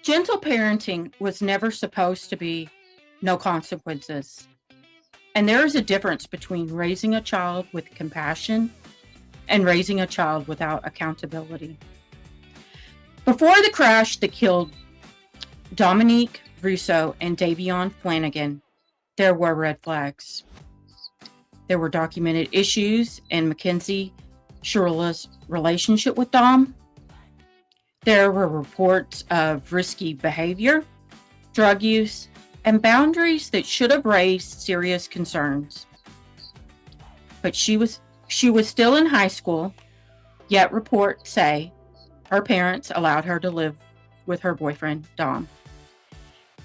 Gentle parenting was never supposed to be no consequences. And there is a difference between raising a child with compassion and raising a child without accountability. Before the crash that killed Dominic, Russo, and Davion Flanagan, there were red flags. There were documented issues in Mackenzie Shirilla's relationship with Dom. There were reports of risky behavior, drug use, and boundaries that should have raised serious concerns. But she was still in high school, yet reports say her parents allowed her to live with her boyfriend, Dom.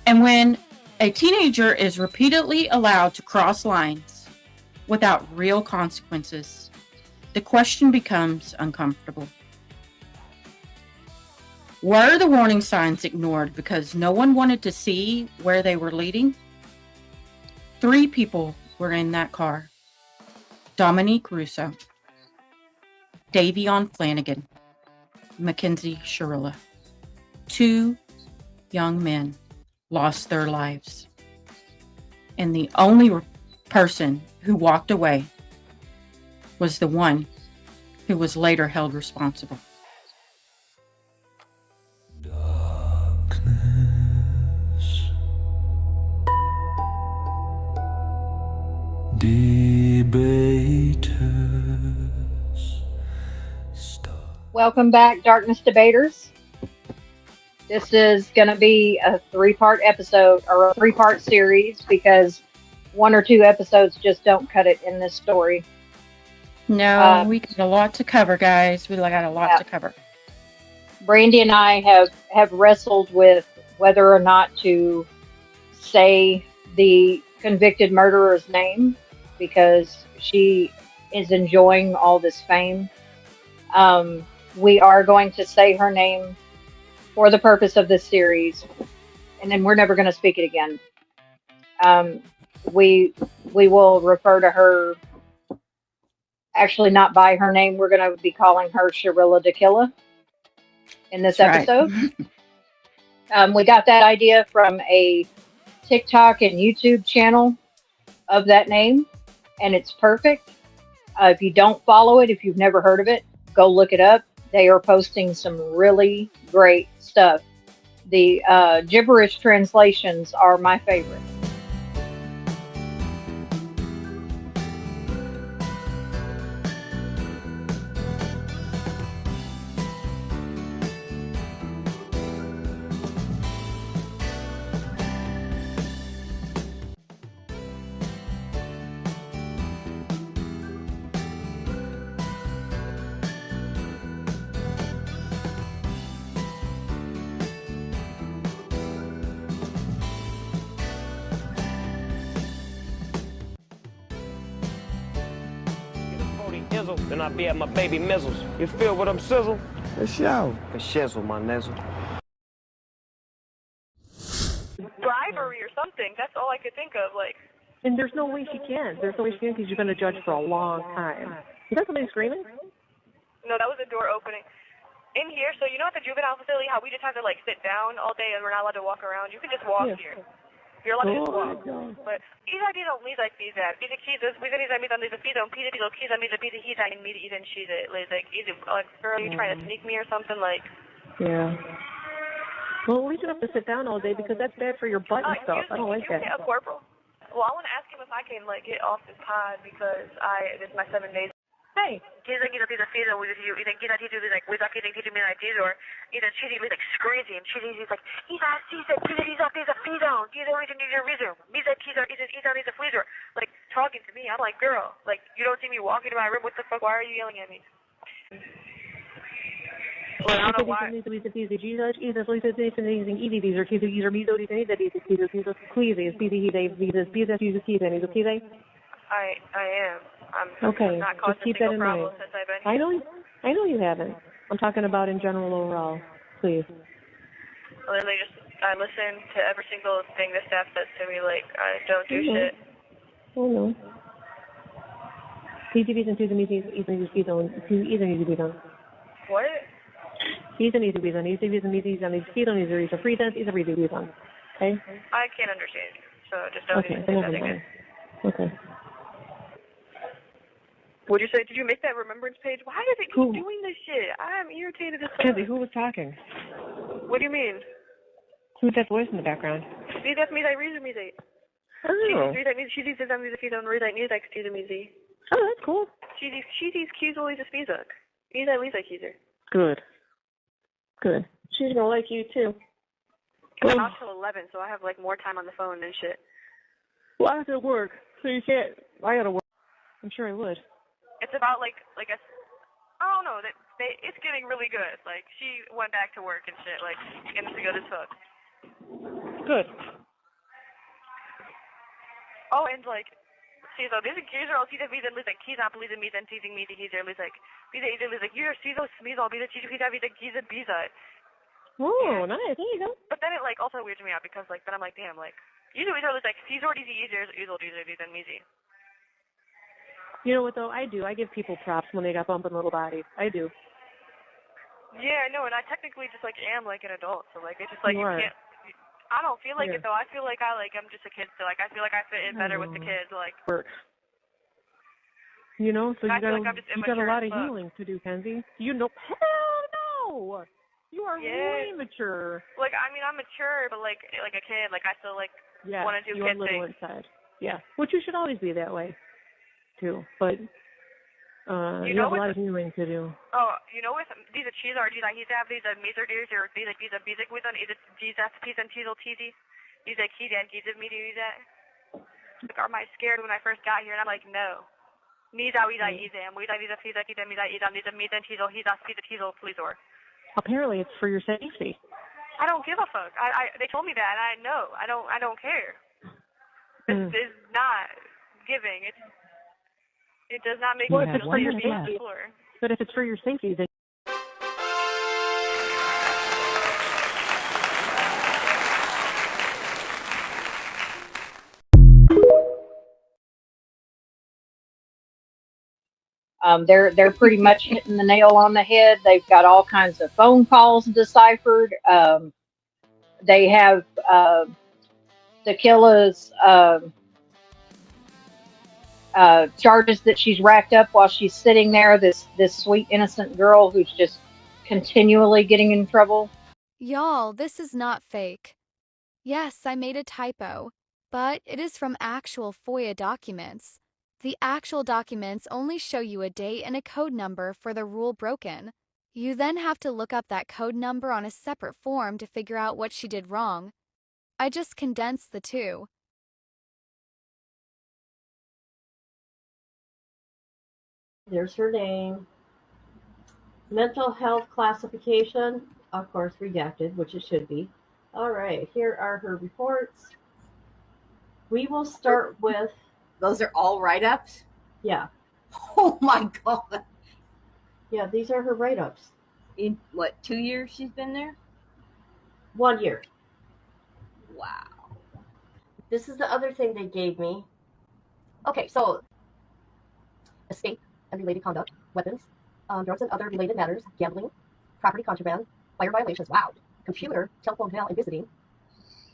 And when a teenager is repeatedly allowed to cross lines without real consequences, the question becomes uncomfortable. Were the warning signs ignored because no one wanted to see where they were leading? 3 people were in that car. Dominic Russo, Davion Flanagan, Mackenzie Shirilla. 2 young men lost their lives. And the only person who walked away was the one who was later held responsible. Debaters. Welcome back, Darkness Debaters. This is going to be a 3-part episode or a 3-part series because 1 or 2 episodes just don't cut it in this story. No, we got a lot to cover, guys. We got a lot to cover. Brandy and I have wrestled with whether or not to say the convicted murderer's name because she is enjoying all this fame. We are going to say her name for the purpose of this series, and then we're never going to speak it again. We will refer to her, actually not by her name. We're going to be calling her Shirilla Dakilla in this episode. Right. We got that idea from a TikTok and YouTube channel of that name, and it's perfect. If you don't follow it, if you've never heard of it, go look it up. They are posting some really great stuff. The gibberish translations are my favorite. Then I be at my baby mizzles. You feel what I'm sizzle? For sure. For shizzle, my nizzle. Bribery or something. That's all I could think of. And there's no way she can. There's no way she can because you're going to judge for a long time. Is that somebody screaming? No, that was a door opening. In here, so you know at the juvenile facility how we just have to sit down all day and we're not allowed to walk around? You can just walk here. You're allowed to just walk. But 이야기는 우리가 비자. 비자 키즈. We can meet on the feet on Peter the kids. I mean the Peter he's I meet even she's girl, you trying to sneak me or something Yeah. Well, we should have to sit down all day because that's bad for your butt and stuff. I don't like that. A corporal. Well, I want to ask him if I can get off this pod because this is my 7 days. Hey. He's like, he's a feeder with you. He's like, we talk, he's teaching me like this, or either cheating me screaming. He's like, he's a feeder. He's always in your reason. He's a freezer. Talking to me. I'm like, girl, you don't see me walking to my room. What the fuck? Why are you yelling at me? Well, I don't know why. I am. Okay, not just keep that in mind. Since I've been here. I know you haven't. I'm talking about in general overall. Please. Literally, I listen to every single thing the staff says to me. I don't do shit. Oh no. PTVs and two meetings either need to be done. What? Easy, easy, easy, easy, easy, easy, easy, present, easy, easy, easy. Okay? I can't understand you, so just don't Okay, even say that again. Okay. What'd you say? Did you make that remembrance page? Why does it keep Who? doing this shit? I'm irritated as fuck. Mackenzie, who was talking? What do you mean? Who's that voice in the background? See, that's me, that reason music. Oh. She sees that music, she don't read that music, she's music. Oh, that's cool. She sees cues always a music. He's at least like user. Good. Good. She's gonna like you too. I'm out till 11, so I have like more time on the phone and shit. Well, I have to work, so you can't. I gotta work. I'm sure I would. It's about like a, I don't know, it's getting really good. Like, she went back to work and shit, like, and it's good as fuck. Good. Oh, and like, see, so there's a gears are all see that me that like he's not believing me then teasing me he's there like be the either like you're see those me all be the teacher he's a biza. Oh, nice. There you go. But then it like also weirds me out because like then I'm like damn like usually they're like he's already easier than me. You know what though? I do. I give people props when they got bumping little bodies. I do. Yeah, I know, and I technically just like am like an adult, so like it's just like you can't. I don't feel like it though. I feel like I'm just a kid still. Like I feel like I fit in better with the kids. Like. You know, so you got a lot of fuck. healing to do, Kenzie. You know, hell no. You are way mature. Like I mean, I'm mature, but like a kid. Like I still like want to do you are kid little things. inside. Yeah, which you should always be that way, too. But you have a lot of healing to do. Oh, you know with these cheese are these I used to have these meter deers or these music with on is it these piece and cheese teasy. These like he and give me to use that. Like are my scared when I first got here and I'm like no. Apparently it's for your safety. I don't give a fuck. They told me that and I know. I don't care. This is not giving. It does not make sense for your safety. But if it's for your safety, then they're pretty much hitting the nail on the head. They've got all kinds of phone calls deciphered. They have Tequila's charges that she's racked up while she's sitting there. This sweet innocent girl who's just continually getting in trouble. Y'all, this is not fake. Yes, I made a typo, but it is from actual FOIA documents. The actual documents only show you a date and a code number for the rule broken. You then have to look up that code number on a separate form to figure out what she did wrong. I just condensed the two. There's her name. Mental health classification, of course, redacted, which it should be. All right, here are her reports. We will start with... Those are all write-ups? Yeah. Oh, my God. Yeah, these are her write-ups. In, 2 years she's been there? 1 year. Wow. This is the other thing they gave me. Okay, so escape and related conduct, weapons, drugs and other related matters, gambling, property contraband, fire violations, wow, computer, telephone mail and visiting,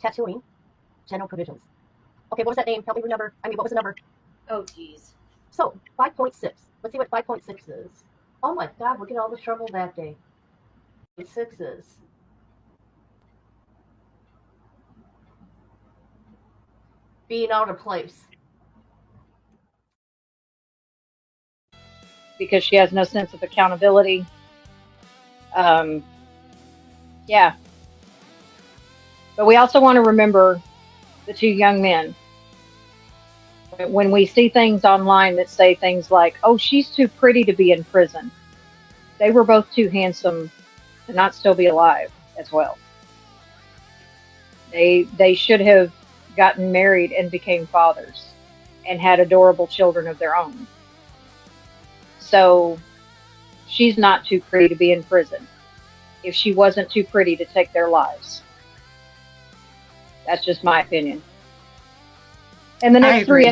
tattooing, general provisions. Okay, what was that name? Help me remember. What was the number? Oh, geez. So, 5.6. Let's see what 5.6 is. Oh my God, look at all the trouble that day. 6 is. Being out of place. Because she has no sense of accountability. Yeah. But we also want to remember the two young men. When we see things online that say things like, oh, she's too pretty to be in prison. They were both too handsome to not still be alive as well. They should have gotten married and became fathers and had adorable children of their own. So she's not too pretty to be in prison if she wasn't too pretty to take their lives. That's just my opinion. And the next three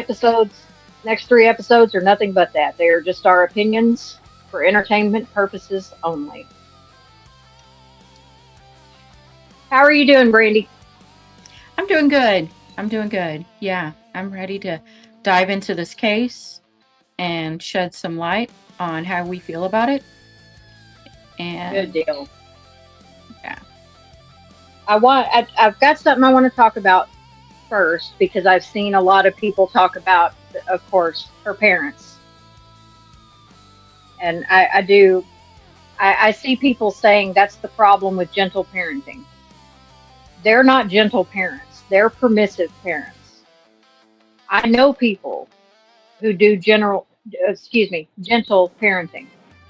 episodes are nothing but that. They are just our opinions for entertainment purposes only. How are you doing, Brandy? I'm doing good. I'm doing good. Yeah, I'm ready to dive into this case and shed some light on how we feel about it. And Good deal. yeah, I've got something I want to talk about first because I've seen a lot of people talk about, of course, her parents, and I see people saying that's the problem with gentle parenting. They're not gentle parents; they're permissive parents. I know people who do gentle parenting,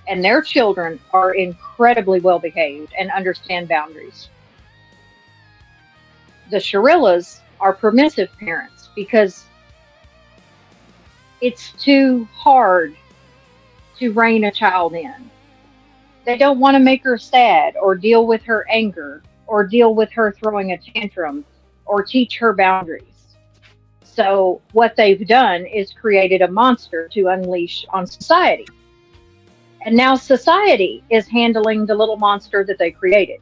and their children are incredibly well behaved and understand boundaries. The Shirillas are permissive parents because it's too hard to rein a child in. They don't want to make her sad or deal with her anger or deal with her throwing a tantrum or teach her boundaries. So what they've done is created a monster to unleash on society. And now society is handling the little monster that they created.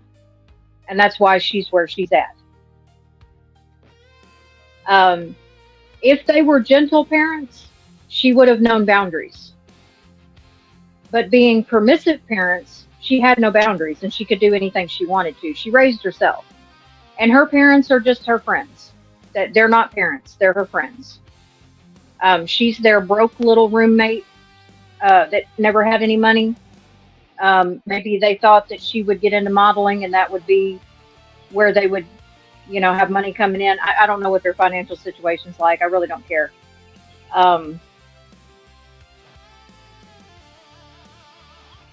And that's why she's where she's at. If they were gentle parents, she would have known boundaries. But being permissive parents, she had no boundaries and she could do anything she wanted to. She raised herself. And her parents are just her friends. That they're not parents, they're her friends. She's their broke little roommate that never had any money. Maybe they thought that she would get into modeling and that would be where they would, have money coming in. I don't know what their financial situation's like. I really don't care.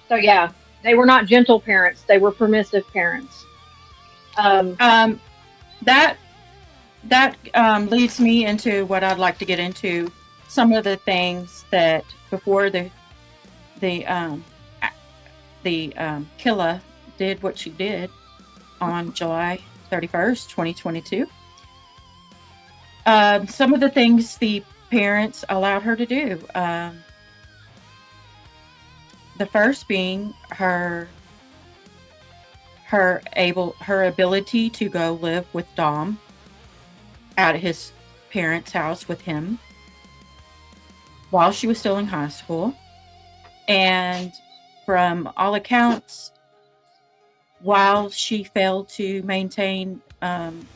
So yeah, they were not gentle parents. They were permissive parents. That leads me into what I'd like to get into. Some of the things that before the killer did what she did on July 31st, 2022. Some of the things the parents allowed her to do. The first being her ability to go live with Dom at his parents' house with him while she was still in high school. And from all accounts, while she failed to maintain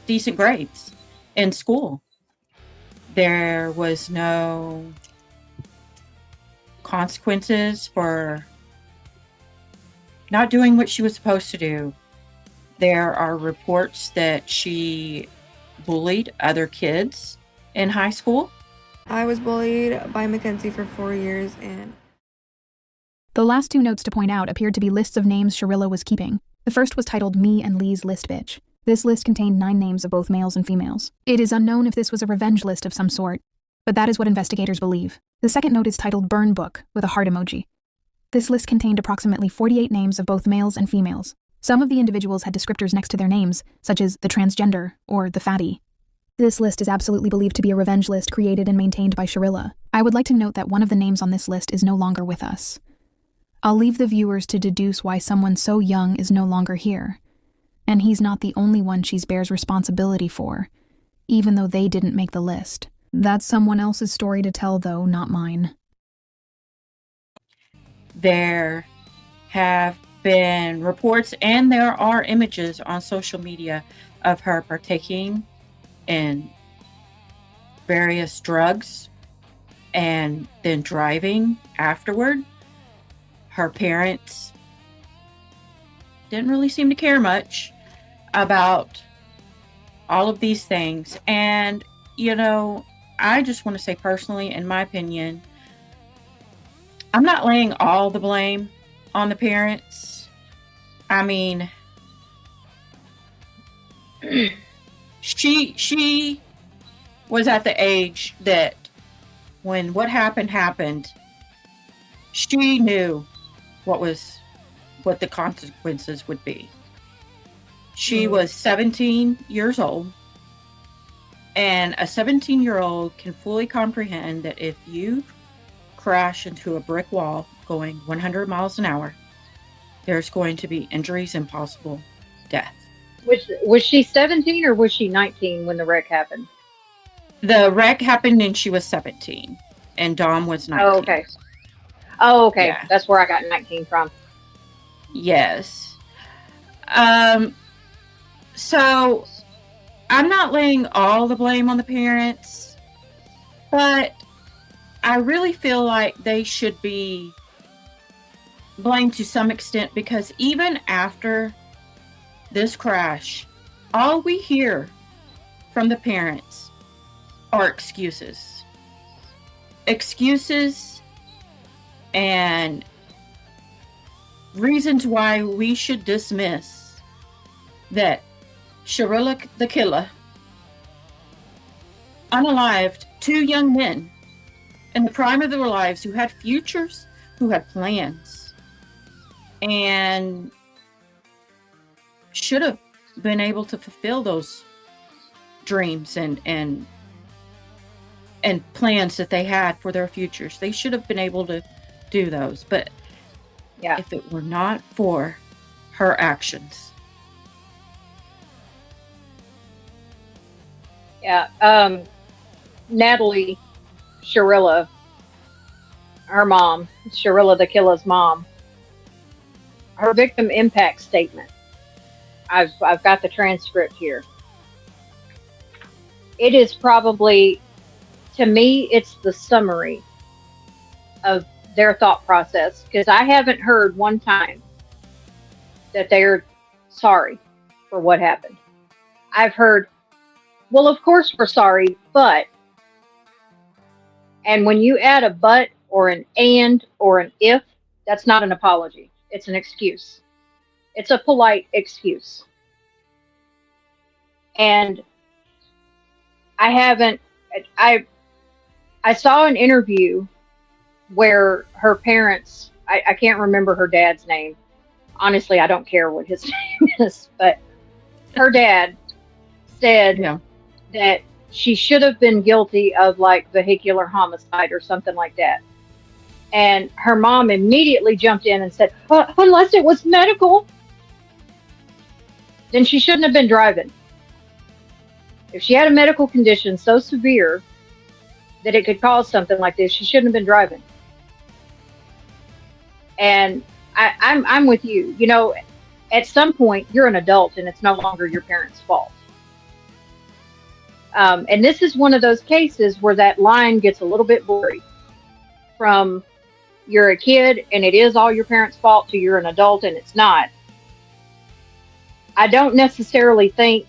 decent grades in school, there was no consequences for not doing what she was supposed to do. There are reports that she bullied other kids in high school. I was bullied by Mackenzie for 4 years, and the last two notes to point out appeared to be lists of names Shirilla was keeping. The first was titled Me and Lee's List Bitch. This list contained 9 names of both males and females. It is unknown if this was a revenge list of some sort, but that is what investigators believe. The second note is titled Burn Book with a heart emoji. This list contained approximately 48 names of both males and females. Some of the individuals had descriptors next to their names, such as the transgender or the fatty. This list is absolutely believed to be a revenge list created and maintained by Shirilla. I would like to note that one of the names on this list is no longer with us. I'll leave the viewers to deduce why someone so young is no longer here. And he's not the only one she bears responsibility for, even though they didn't make the list. That's someone else's story to tell, though, not mine. There have been reports and there are images on social media of her partaking in various drugs and then driving afterward. Her parents didn't really seem to care much about all of these things. And, I just want to say personally, in my opinion, I'm not laying all the blame on the parents. I mean, she was at the age that when what happened, she knew what the consequences would be. She was 17 years old, and a 17-year-old can fully comprehend that if you crash into a brick wall going 100 miles an hour, there's going to be injuries and possible death. Was she 17 or was she 19 when the wreck happened? The wreck happened and she was 17, and Dom was 19. Oh, okay. Oh, okay. Yeah. That's where I got 19 from. Yes. So I'm not laying all the blame on the parents, but I really feel like they should be blamed to some extent, because even after this crash, all we hear from the parents are excuses. Excuses and reasons why we should dismiss that Shirilla the killer unalived two young men in the prime of their lives who had futures, who had plans, and should have been able to fulfill those dreams and plans that they had for their futures. They should have been able to do those. But yeah, if it were not for her actions. Yeah. Natalie Shirilla, her mom, Shirilla the killer's mom, her victim impact statement. I've got the transcript here. It is probably, to me, it's the summary of their thought process, because I haven't heard one time that they're sorry for what happened. I've heard, well, of course we're sorry, but, and when you add a but or an and or an if, that's not an apology. It's an excuse. It's a polite excuse. And I saw an interview where her parents, I can't remember her dad's name. Honestly, I don't care what his name is, but her dad said that she should have been guilty of like vehicular homicide or something like that. And her mom immediately jumped in and said, unless it was medical, then she shouldn't have been driving. If she had a medical condition so severe that it could cause something like this, she shouldn't have been driving. And I'm with you. You know, at some point, you're an adult and it's no longer your parents' fault. And this is one of those cases where that line gets a little bit blurry from you're a kid and it is all your parents' fault to you're an adult and it's not. I don't necessarily think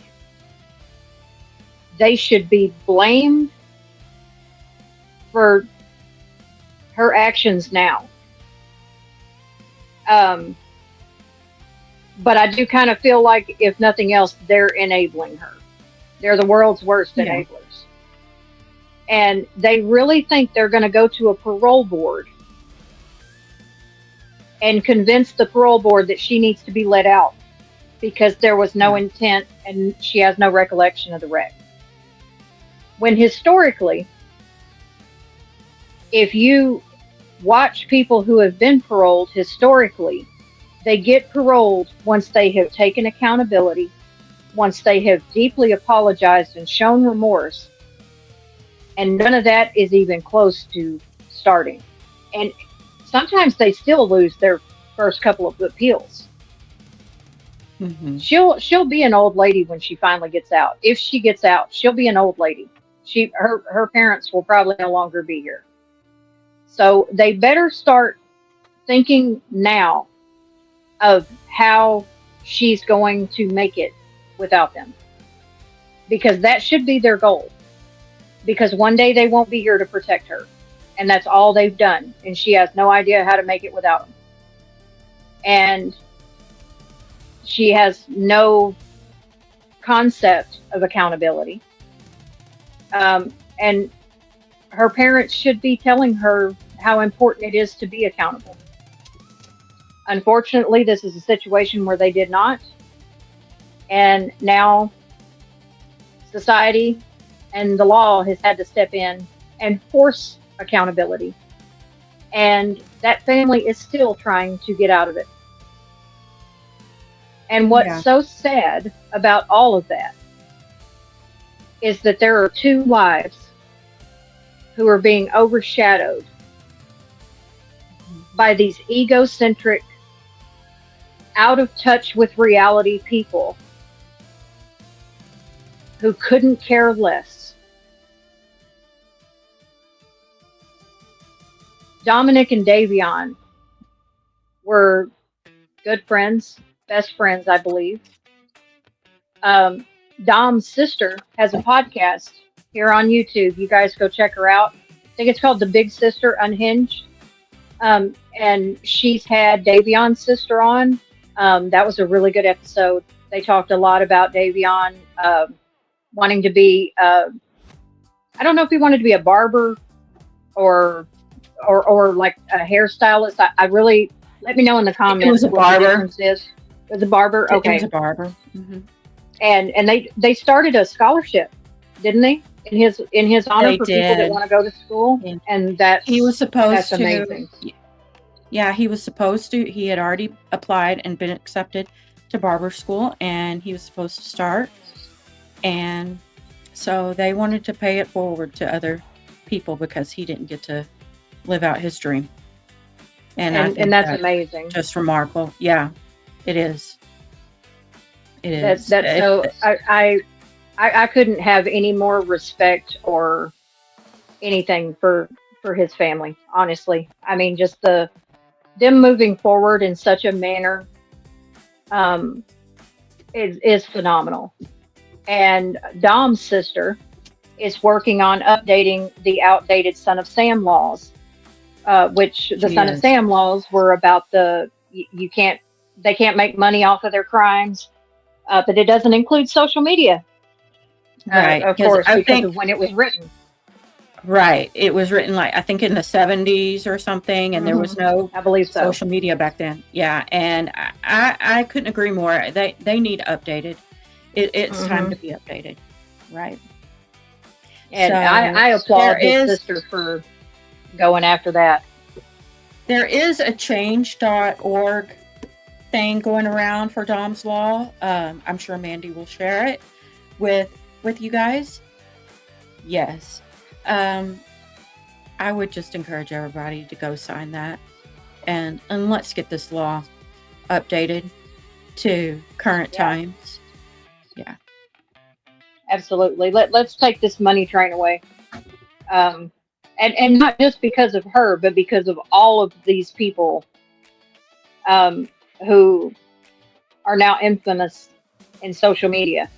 they should be blamed for her actions now. But I do kind of feel like, if nothing else, they're enabling her. They're the world's worst enablers. And they really think they're going to go to a parole board and convince the parole board that she needs to be let out because there was no intent and she has no recollection of the wreck. When historically, if you watch people who have been paroled historically, they get paroled once they have taken accountability, once they have deeply apologized and shown remorse, and none of that is even close to starting. And sometimes they still lose their first couple of appeals. Mm-hmm. She'll be an old lady when she finally gets out. If she gets out, she'll be an old lady. Her parents will probably no longer be here. So they better start thinking now of how she's going to make it without them. Because that should be their goal. Because one day they won't be here to protect her. And that's all they've done. And she has no idea how to make it without them. And she has no concept of accountability. And her parents should be telling her how important it is to be accountable. Unfortunately, this is a situation where they did not. And now society and the law has had to step in and force accountability. And that family is still trying to get out of it. And what's Yeah. so sad about all of that is that there are two wives who are being overshadowed by these egocentric, out of touch with reality people who couldn't care less. Dominic and Davion were good friends, best friends, I believe. Dom's sister has a podcast here on YouTube. You guys go check her out. I think it's called The Big Sister Unhinged. And she's had Davion's sister on. That was a really good episode. They talked a lot about Davion wanting to be, I don't know if he wanted to be a barber or like a hairstylist. I really, let me know in the comments. It was a barber. The difference is. It was a barber? Okay. It was a barber. Mm-hmm. And they started a scholarship, didn't they? In his honor, They for people that did. want to go to school. Yeah. And that's He was supposed that's to. amazing. Yeah, he was supposed to. He had already applied and been accepted to barber school, and he was supposed to start. And so they wanted to pay it forward to other people because he didn't get to live out his dream. And I think And that's amazing. just remarkable. Yeah, it is. It is. That's so I couldn't have any more respect or anything for his family, honestly. I mean, just them moving forward in such a manner is phenomenal. And Dom's sister is working on updating the outdated Son of Sam laws, which the Son of Sam laws were about they can't make money off of their crimes, but it doesn't include social media. Right. Of course, because of when it was written. Right. It was written like, I think in the 70s or something, and there was no I believe so. social media back then. Yeah. And I couldn't agree more. They need updated. It's time to be updated. Right. And So, I applaud there his sister for going after that. There is a change.org thing going around for Dom's Law. I'm sure Mandy will share it with you guys. Yes. I would just encourage everybody to go sign that and let's get this law updated to current times. Yeah. Absolutely. Let's take this money train away. And not just because of her, but because of all of these people who are now infamous in social media.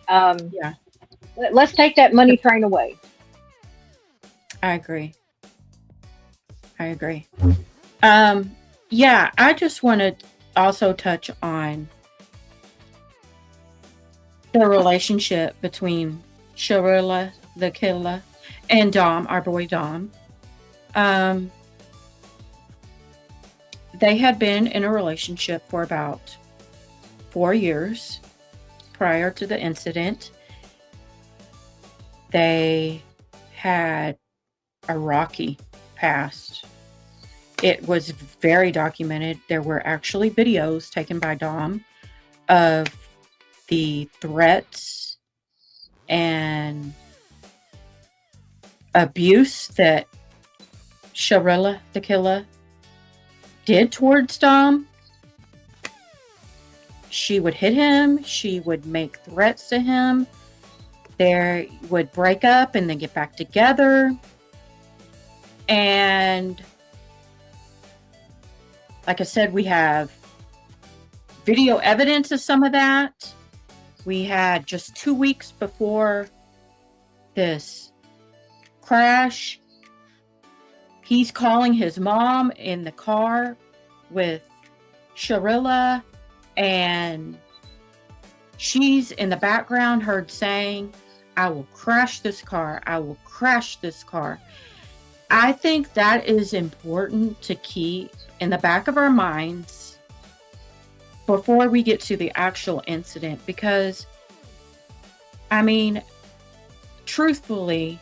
Yeah. Let's take that money train away. I agree. Yeah, I just want to also touch on the relationship between Shirilla, the killer, and Dom, our boy Dom. They had been in a relationship for about 4 years prior to the incident. They had a rocky past. It was very documented. There were actually videos taken by Dom of the threats and abuse that Shirilla, the killer, did towards Dom. She would hit him. She would make threats to him. They would break up and then get back together. And like I said, we have video evidence of some of that. We had just 2 weeks before this crash, he's calling his mom in the car with Shirilla, and she's in the background heard saying, "I will crash this car. I will crash this car." I think that is important to keep in the back of our minds before we get to the actual incident, because, I mean, truthfully,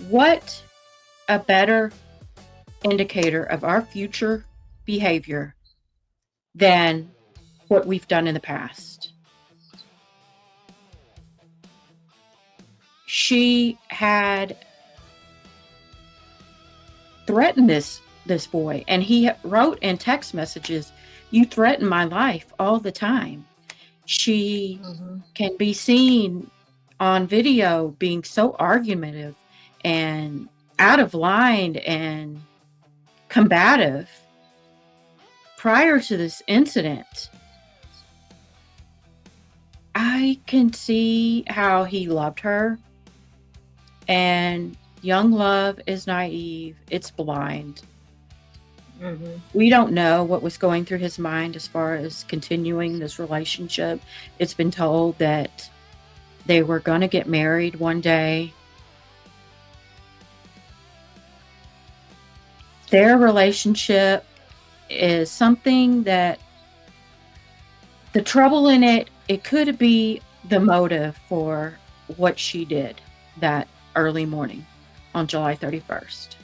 what a better indicator of our future behavior than what we've done in the past. She had threatened this boy, and he wrote in text messages, "You threaten my life all the time." She can be seen on video being so argumentative and out of line and combative prior to this incident. I can see how he loved her, and young love is naive. It's blind. We don't know what was going through his mind as far as continuing this relationship. It's been told that they were going to get married one day. Their relationship is something that the trouble in it, it could be the motive for what she did that early morning on July 31st.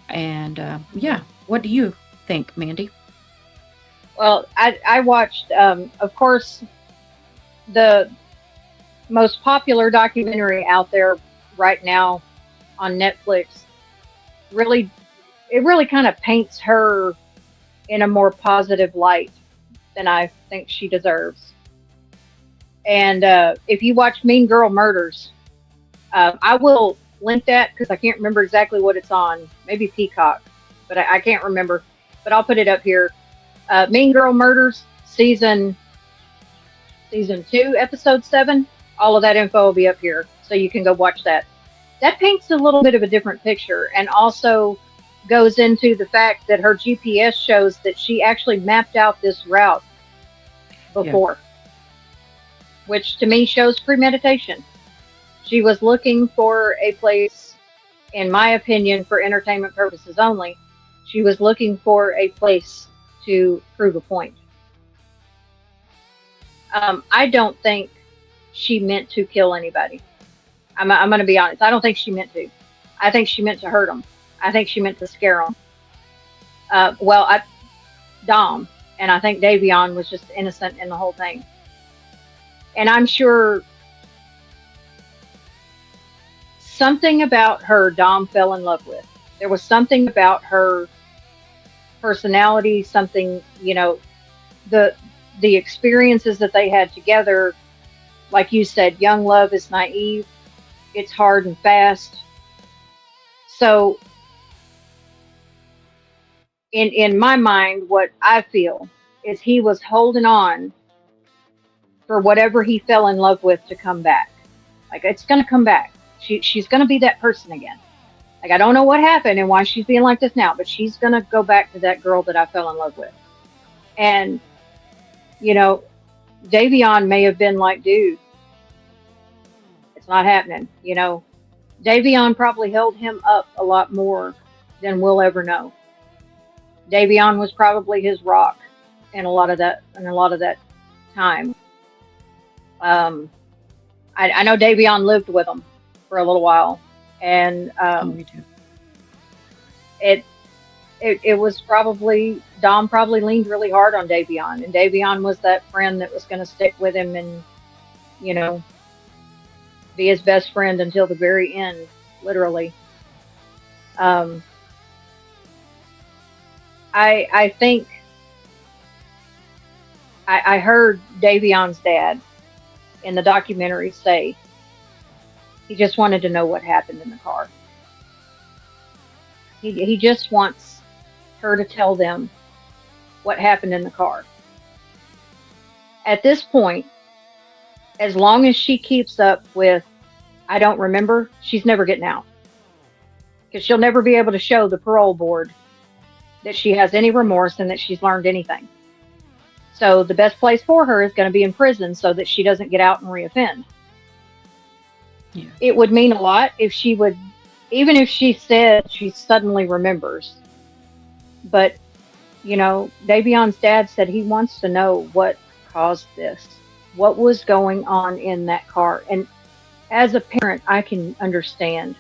And yeah, what do you think, Mandy? Well, I watched, of course, the most popular documentary out there right now on Netflix. It really kind of paints her in a more positive light than I think she deserves. And if you watch Mean Girl Murders, I will link that because I can't remember exactly what it's on. Maybe Peacock, but I can't remember. But I'll put it up here. Mean Girl Murders, season 2, episode 7. All of that info will be up here, so you can go watch that. That paints a little bit of a different picture, and also goes into the fact that her GPS shows that she actually mapped out this route before, which to me shows premeditation. She was looking for a place, in my opinion, for entertainment purposes only. She was looking for a place to prove a point. I don't think she meant to kill anybody. I'm going to be honest. I don't think she meant to. I think she meant to hurt them. I think she meant to scare them. Dom, and I think Davion was just innocent in the whole thing. And I'm sure something about her Dom fell in love with. There was something about her personality, something, the experiences that they had together. Like you said, young love is naive. It's hard and fast. So in my mind, what I feel is he was holding on for whatever he fell in love with to come back. Like, it's going to come back. She's going to be that person again. Like, I don't know what happened and why she's being like this now, but she's going to go back to that girl that I fell in love with. And, Davion may have been like, dude, it's not happening. Davion probably held him up a lot more than we'll ever know. Davion was probably his rock in a lot of that time. I know Davion lived with him for a little while, and Me too. it was probably, Dom probably leaned really hard on Davion, and Davion was that friend that was going to stick with him and be his best friend until the very end, literally. I think I heard Davion's dad in the documentary say he just wanted to know what happened in the car. He just wants her to tell them what happened in the car. At this point, as long as she keeps up with, I don't remember, she's never getting out. Because she'll never be able to show the parole board that she has any remorse and that she's learned anything. So the best place for her is going to be in prison so that she doesn't get out and reoffend. Yeah. It would mean a lot if she would, even if she said she suddenly remembers. But, Davion's dad said he wants to know what caused this. What was going on in that car? And as a parent, I can understand.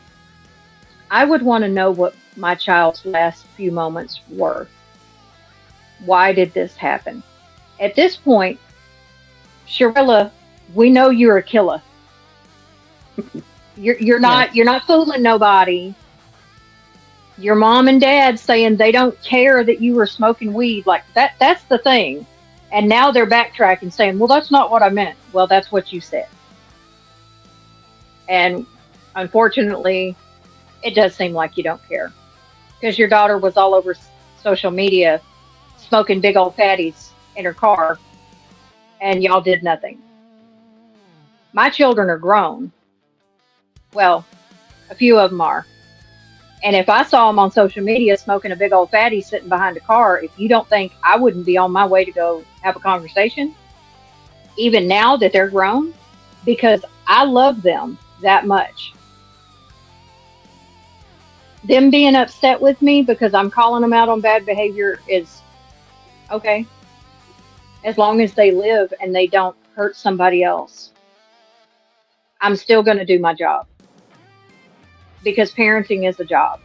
I would want to know what my child's last few moments were. why did this happen? At this point, Shirilla, we know you're a killer. You're not fooling nobody. Your mom and dad saying they don't care that you were smoking weed, like that's the thing. And now they're backtracking saying, well, that's not what I meant. Well, that's what you said. And unfortunately, it does seem like you don't care, because your daughter was all over social media smoking big old fatties in her car, and y'all did nothing. My children are grown. Well, a few of them are. And if I saw them on social media smoking a big old fatty sitting behind a car, if you don't think I wouldn't be on my way to go have a conversation, even now that they're grown, because I love them that much. Them being upset with me because I'm calling them out on bad behavior is okay, as long as they live and they don't hurt somebody else. I'm still going to do my job, because parenting is a job,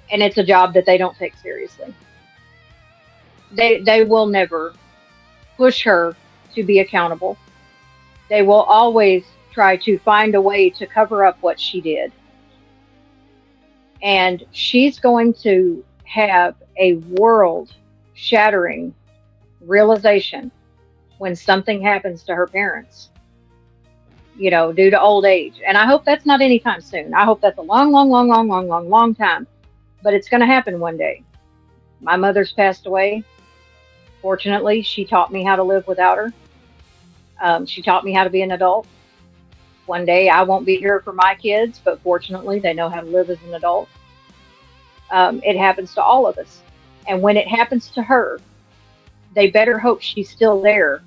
and it's a job that they don't take seriously. They will never push her to be accountable. They will always try to find a way to cover up what she did. And she's going to have a world-shattering realization when something happens to her parents, due to old age. And I hope that's not anytime soon. I hope that's a long, long, long, long, long, long, long time. But it's going to happen one day. My mother's passed away. Fortunately, she taught me how to live without her. She taught me how to be an adult. One day I won't be here for my kids, but fortunately they know how to live as an adult. It happens to all of us. And when it happens to her, they better hope she's still there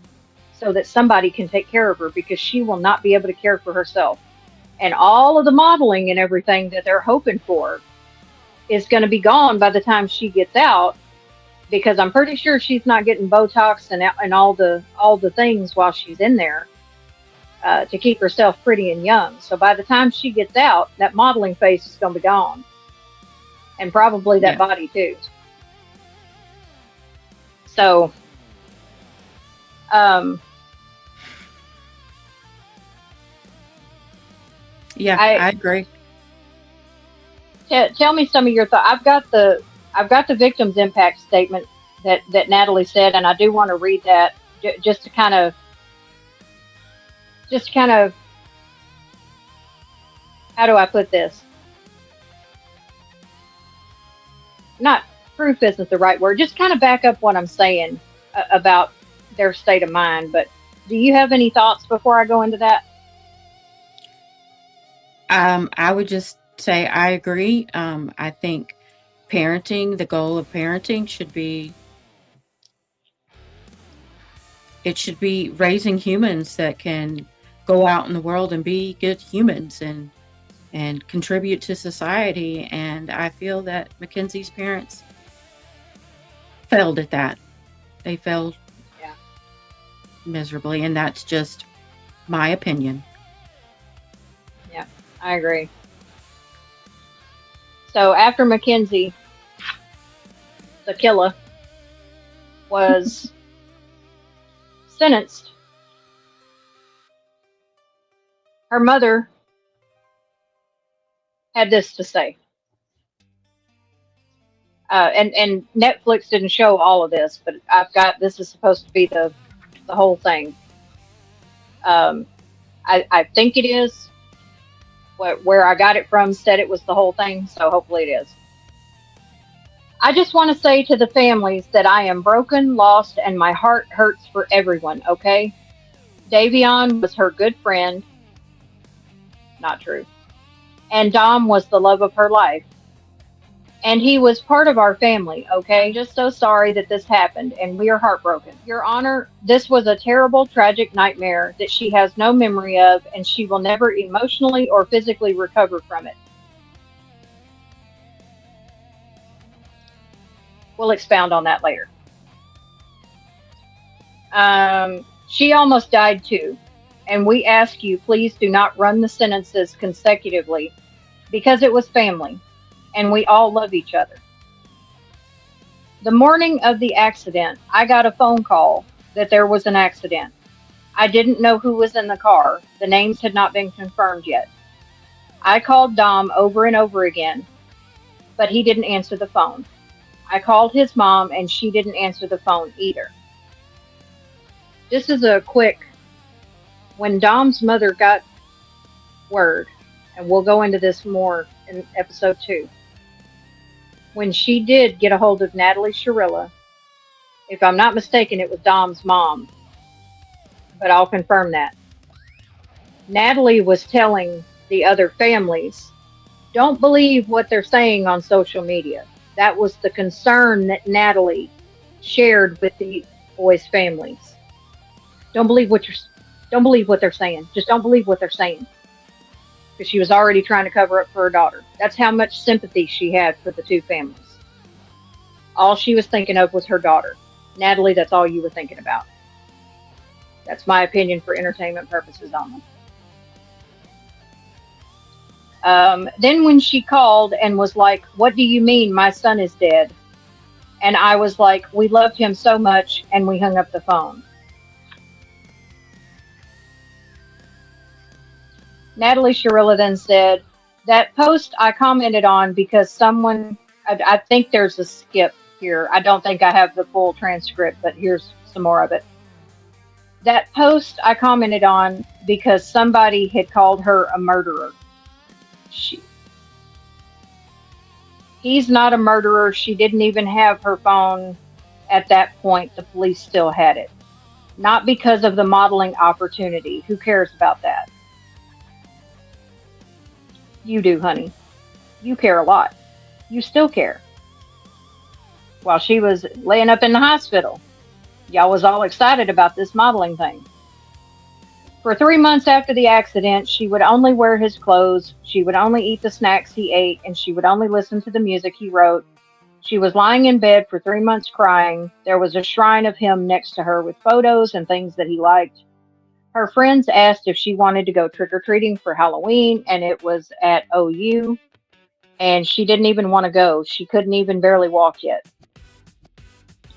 so that somebody can take care of her, because she will not be able to care for herself. And all of the modeling and everything that they're hoping for is going to be gone by the time she gets out, because I'm pretty sure she's not getting Botox and all the things while she's in there to keep herself pretty and young. So by the time she gets out, that modeling face is going to be gone, and probably that body too. So, yeah, I agree. Tell me some of your thoughts. I've got the victim's impact statement that Natalie said, and I do want to read that just to kind of, how do I put this? Not proof isn't the right word. Just kind of back up what I'm saying about their state of mind. But do you have any thoughts before I go into that? I would just say I agree. I think the goal of parenting should be raising humans that can go out in the world and be good humans and contribute to society. And I feel that Mackenzie's parents failed at that. They failed miserably, and that's just my opinion. Yeah, I agree. So after Mackenzie, the killer, was sentenced, her mother had this to say. And Netflix didn't show all of this, but this is supposed to be the whole thing. I think it is. Where I got it from said it was the whole thing, so hopefully it is. I just want to say to the families that I am broken, lost, and my heart hurts for everyone, okay? Davion was her good friend. Not true. And Dom was the love of her life. And he was part of our family, okay? Just so sorry that this happened, and we are heartbroken. Your Honor, this was a terrible, tragic nightmare that she has no memory of, and she will never emotionally or physically recover from it. We'll expound on that later. She almost died too, and we ask you, please do not run the sentences consecutively, because it was family. And we all love each other. The morning of the accident, I got a phone call that there was an accident. I didn't know who was in the car. The names had not been confirmed yet. I called Dom over and over again, but he didn't answer the phone. I called his mom, and she didn't answer the phone either. This is a quick, when Dom's mother got word, and we'll go into this more in episode 2, when she did get a hold of Natalie Shirilla, if I'm not mistaken, it was Dom's mom, but I'll confirm that. Natalie was telling the other families, don't believe what they're saying on social media. That was the concern that Natalie shared with the boys' families. Don't believe what they're saying. Just don't believe what they're saying. Because she was already trying to cover up for her daughter. That's how much sympathy she had for the two families. All she was thinking of was her daughter. Natalie, that's all you were thinking about. That's my opinion for entertainment purposes only. Then when she called and was like, what do you mean my son is dead? And I was like, we loved him so much, and we hung up the phone. Natalie Shirilla then said, that post I commented on because someone, I think there's a skip here. I don't think I have the full transcript, but here's some more of it. That post I commented on because somebody had called her a murderer. He's not a murderer. She didn't even have her phone at that point. The police still had it. Not because of the modeling opportunity. Who cares about that? You do, honey. You care a lot. You still care. While she was laying up in the hospital, y'all was all excited about this modeling thing. For 3 months after the accident, she would only wear his clothes, she would only eat the snacks he ate, and she would only listen to the music he wrote. She was lying in bed for 3 months crying. There was a shrine of him next to her with photos and things that he liked. Her friends asked if she wanted to go trick-or-treating for Halloween, and it was at OU, and she didn't even want to go. She couldn't even barely walk yet.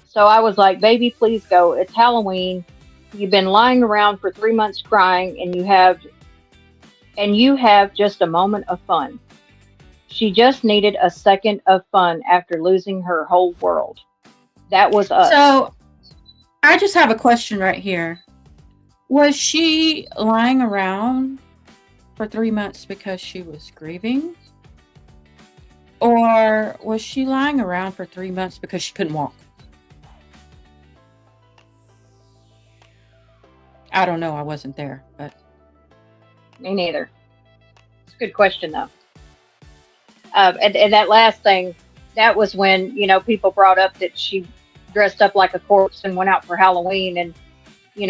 So I was like, baby, please go. It's Halloween. You've been lying around for 3 months crying, and you have just a moment of fun. She just needed a second of fun after losing her whole world. That was us. So I just have a question right here. Was she lying around for 3 months because she was grieving? Or was she lying around for 3 months because she couldn't walk? I don't know. I wasn't there, but me neither. It's a good question, though. And that last thing, that was when, people brought up that she dressed up like a corpse and went out for Halloween. And,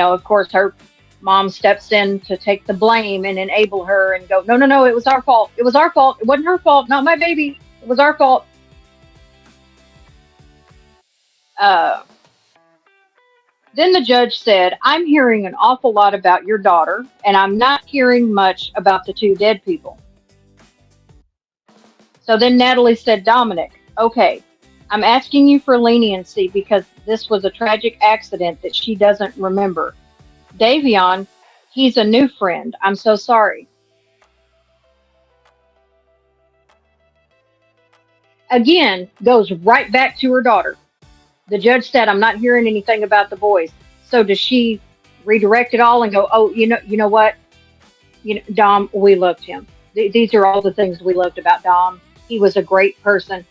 of course, her mom steps in to take the blame and enable her and go, no, it was our fault. It was our fault. It wasn't her fault. Not my baby. It was our fault. Then the judge said, I'm hearing an awful lot about your daughter, and I'm not hearing much about the two dead people. So then Natalie said, Dominic, okay, I'm asking you for leniency because this was a tragic accident that she doesn't remember. Davion, he's a new friend. I'm so sorry. Again, goes right back to her daughter. The judge said, I'm not hearing anything about the boys. So does she redirect it all and go, oh, you know what? Dom, we loved him. These are all the things we loved about Dom. He was a great person.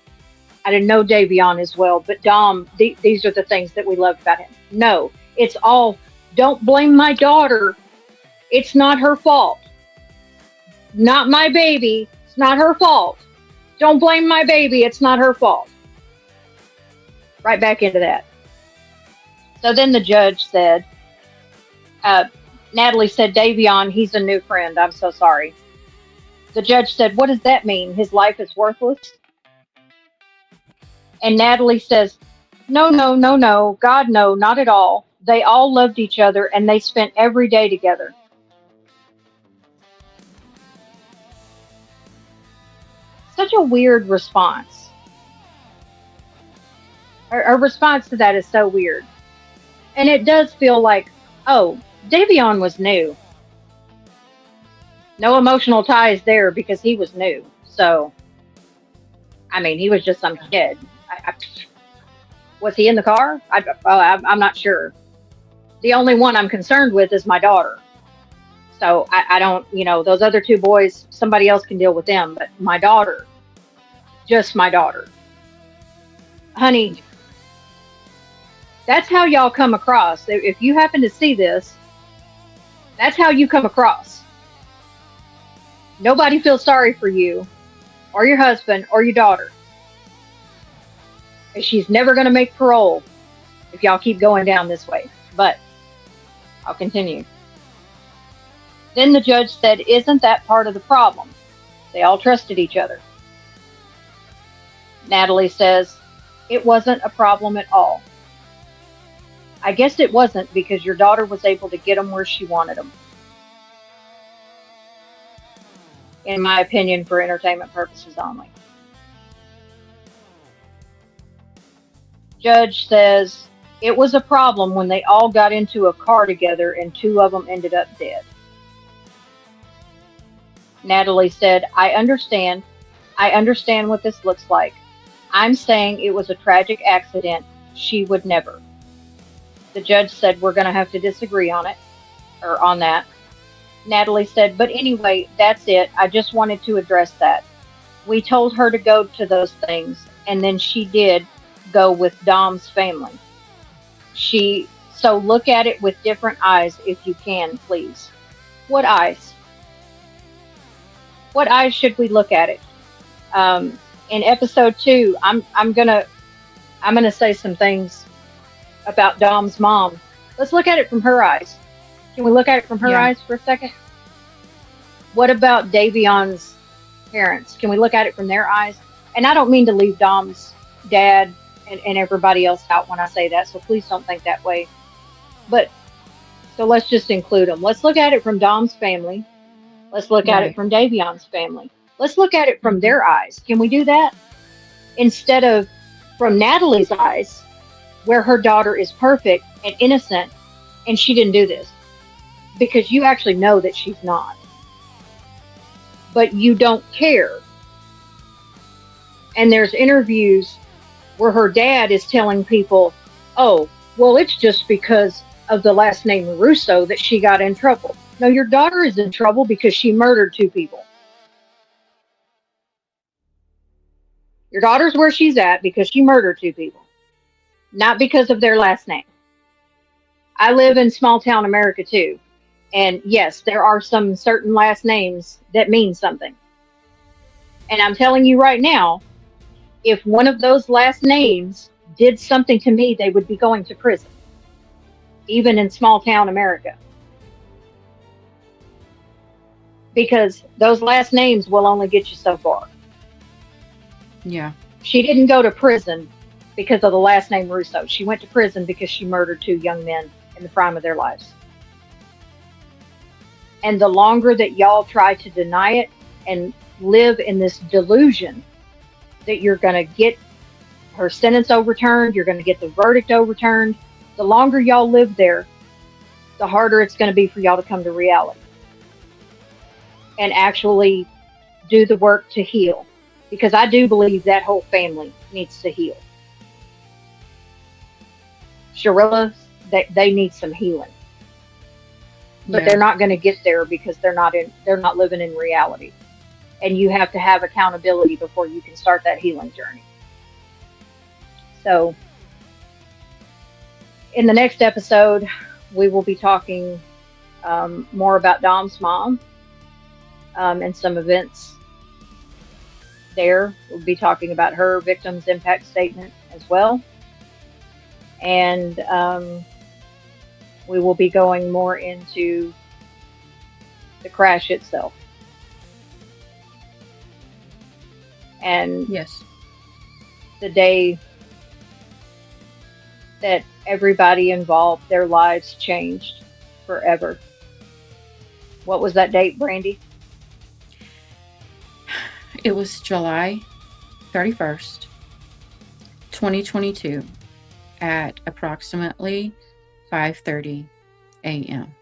I didn't know Davion as well, but Dom, these are the things that we loved about him. No, it's all, don't blame my daughter. It's not her fault. Not my baby. It's not her fault. Don't blame my baby. It's not her fault. Right back into that. So then the judge said, Natalie said, Davion, he's a new friend. I'm so sorry. The judge said, what does that mean? His life is worthless? And Natalie says, no. God, no, not at all. They all loved each other and they spent every day together. Such a weird response. Her response to that is so weird. And it does feel like, oh, Davion was new. No emotional ties there because he was new. So, I mean, he was just some kid. Was he in the car? I'm not sure. The only one I'm concerned with is my daughter. So I don't, those other two boys, somebody else can deal with them. But my daughter, just my daughter. Honey, that's how y'all come across. If you happen to see this, that's how you come across. Nobody feels sorry for you or your husband or your daughter. And she's never going to make parole if y'all keep going down this way. But I'll continue. Then the judge said, isn't that part of the problem? They all trusted each other. Natalie says, it wasn't a problem at all. I guess it wasn't because your daughter was able to get them where she wanted them. In my opinion, for entertainment purposes only. Judge says, it was a problem when they all got into a car together and two of them ended up dead. Natalie said, I understand what this looks like. I'm saying it was a tragic accident. She would never. The judge said, we're going to have to disagree on it, or on that. Natalie said, but anyway, that's it. I just wanted to address that. We told her to go to those things, and then she did go with Dom's family. So look at it with different eyes if you can, please. What eyes? What eyes should we look at it? In episode 2, I'm gonna say some things about Dom's mom. Let's look at it from her eyes. Can we look at it from her eyes for a second? What about Davion's parents? Can we look at it from their eyes? And I don't mean to leave Dom's dad and everybody else out when I say that, so please don't think that way. But, so let's just include them. Let's look at it from Dom's family. Let's look at it from Davion's family. Let's look at it from their eyes. Can we do that? Instead of from Natalie's eyes, where her daughter is perfect and innocent, and she didn't do this. Because you actually know that she's not. But you don't care. And there's interviews where her dad is telling people, oh, well, it's just because of the last name Russo that she got in trouble. No, your daughter is in trouble because she murdered 2 people. Your daughter's where she's at because she murdered 2 people. Not because of their last name. I live in small town America too. And yes, there are some certain last names that mean something. And I'm telling you right now, if one of those last names did something to me, they would be going to prison. Even in small town America. Because those last names will only get you so far. Yeah. She didn't go to prison because of the last name Russo. She went to prison because she murdered 2 young men in the prime of their lives. And the longer that y'all try to deny it and live in this delusion that you're going to get her sentence overturned, you're going to get the verdict overturned, the longer y'all live there, the harder it's going to be for y'all to come to reality. And actually do the work to heal. Because I do believe that whole family needs to heal. Shirilla, they need some healing. But they're not going to get there because they're not living in reality. And you have to have accountability before you can start that healing journey. So, in the next episode, we will be talking more about Dom's mom and some events there. We'll be talking about her victim's impact statement as well. And we will be going more into the crash itself. And yes, the day that everybody involved, their lives changed forever. What was that date, Brandy? It was July 31st, 2022 at approximately 5:30 a.m.